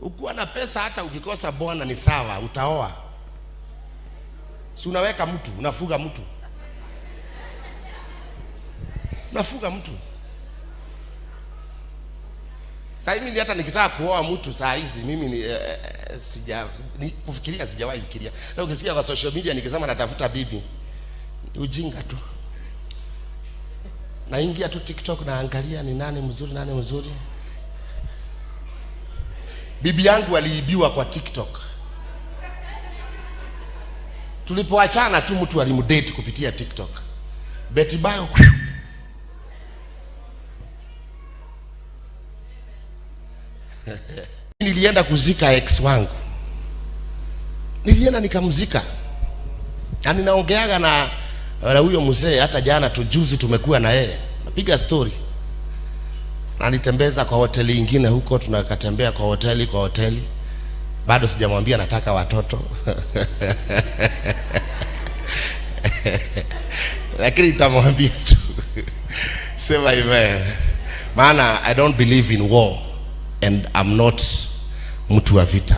Ukiwa na pesa hata ukikosa bwana ni sawa, utaoa. Si unaweka mtu, unafuga mtu. Unafuga mtu. Sasa mimi hata nikitaka kuoa mtu saa hizi mimi kufikiria sijawahi fikiria. Na ukisikia kwa social media nikisema natafuta bibi, ujinga tu. Naingia tu TikTok naangalia ni nani mzuri. Bibi yangu aliibiwa kwa TikTok. Tulipoachana tu mtu alimdate kupitia TikTok. Betty Bayo. Nilienda kuzika ex wangu. Nilienda nikamzika. Na ninaongeaga na huyo mzee hata jana tujuzi tumekuwa na yeye. Napiga story. Na nitembeza kwa hoteli nyingine huko, tunakatembea kwa hoteli. Bado sijamwambia nataka watoto. Lakini nitamwambia tu. Sema amen. Maana I don't believe in war and I'm not mtu wa vita.